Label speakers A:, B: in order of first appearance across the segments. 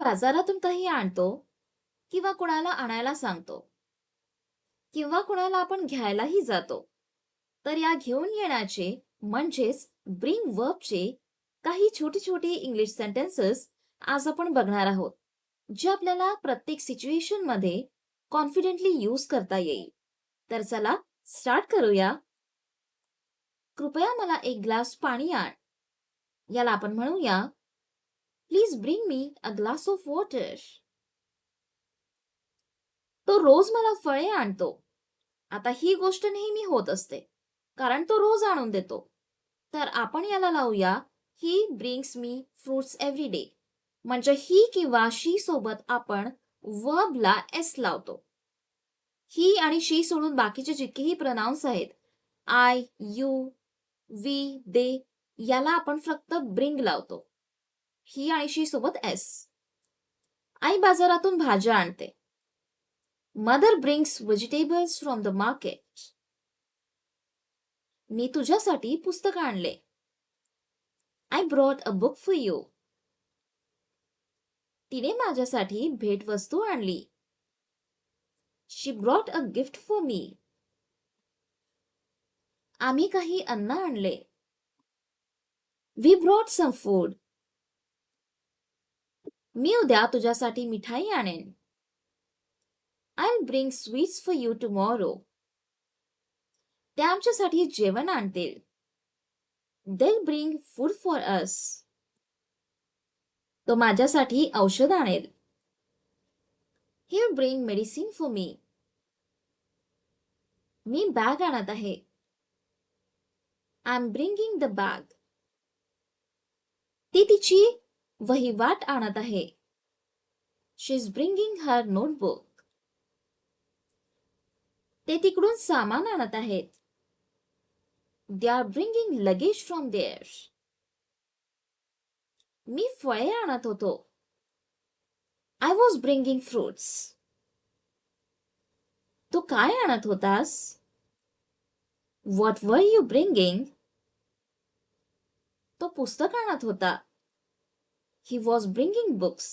A: बाजारातून काही आणतो किंवा कुणाला आणायला सांगतो किंवा कुणाला आपण घ्यायलाही जातो. तर या घेऊन येण्याचे म्हणजेच ब्रिंग वर्बचे काही छोटे छोटे इंग्लिश सेंटेन्सेस आज आपण बघणार आहोत, जे आपल्याला प्रत्येक सिच्युएशन मध्ये कॉन्फिडेंटली यूज करता येईल. तर चला स्टार्ट करूया. कृपया मला एक ग्लास पाणी आण. याला आपण म्हणूया, please bring me a glass of water. तो रोज मला फळे आणतो. आता ही गोष्ट नेहमी होत असते, कारण तो रोज आणून देतो. तर आपण याला लावूया, he brings me fruits every day. म्हणजे ही किंवा शी सोबत आपण वर्बला एस लावतो. ही आणि शी सोडून बाकीचे जितकेही प्रनाउन्स आहेत, आय, यू, वी, दे, याला आपण फक्त ब्रिंग लावतो. ही आणि शी सोबत एस. आई बाजारातून भाज्या आणते. Mother brings vegetables from the market. मी तुझ्यासाठी पुस्तक आणले. I brought a book for you. तिने माझ्यासाठी भेटवस्तू आणली. She brought a gift for me. आम्ही काही अन्न आणले. We brought some food. मी उद्या तुझ्यासाठी मिठाई आणेन. I bring sweets for you tomorrow. त्या आमच्यासाठी जेवण आणतील. They'll bring food for us. तो माझ्यासाठी औषध आणेल. He'll bring medicine for me. Me bag आणत आहे. I'm bringing the bag. ती तिची वहीवाट आणत आहे. She's bringing her notebook. ते तिकडून सामान आणत आहेत. They are bringing luggage from there. मी फळे आणत होतो. I was bringing fruits. तू काय आणत होतास? What were you bringing? तो पुस्तक आणत होता. He was bringing books.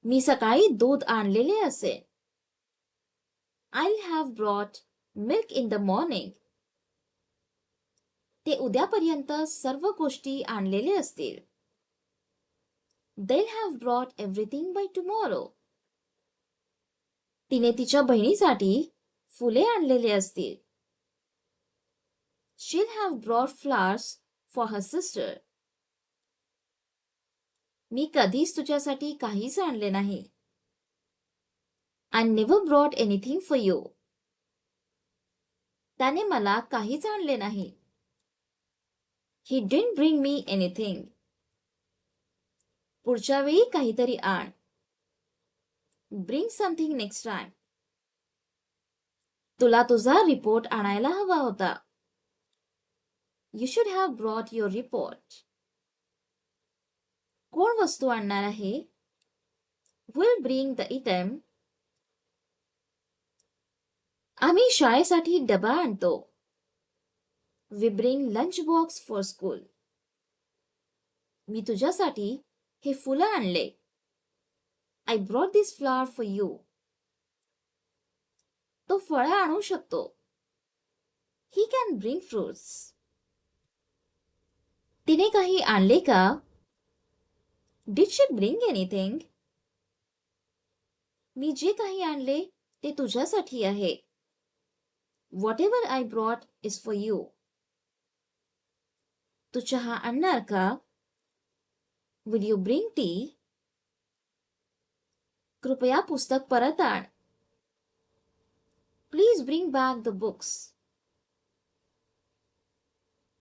A: मी सकाळी दूध आणलेले असेल. I'll have brought milk in the morning. ते उद्यापर्यंत सर्व गोष्टी आणलेले असतील. They'll have brought everything by tomorrow. तिने तिच्या बहिणीसाठी फुले आणलेले असतील. She'll have brought flowers for her sister. मी कधीच तुझ्यासाठी काहीच आणले नाही. I never brought anything for you. त्याने मला काहीच आणले नाही. He didn't bring me anything. पुढच्या वेळी काहीतरी आण. Bring something next time. तुला तुझा रिपोर्ट आणायला हवा होता. You should have brought your report. कोण वस्तू आणणार आहे? Will bring the item. आम्ही शाळेसाठी डबा आणतो. We bring lunch box for school. मी तुझ्यासाठी हे फुलं आणले. I brought this flower for you. तो फळं आणू शकतो. He can bring fruits. तिने काही आणले का? Did she bring anything? मी जे काही आणले ते तुझ्यासाठी आहे. Whatever I brought is for you. तू चहा आणणार का? Will you bring tea? कृपया पुस्तक परत आण. Please bring back the books.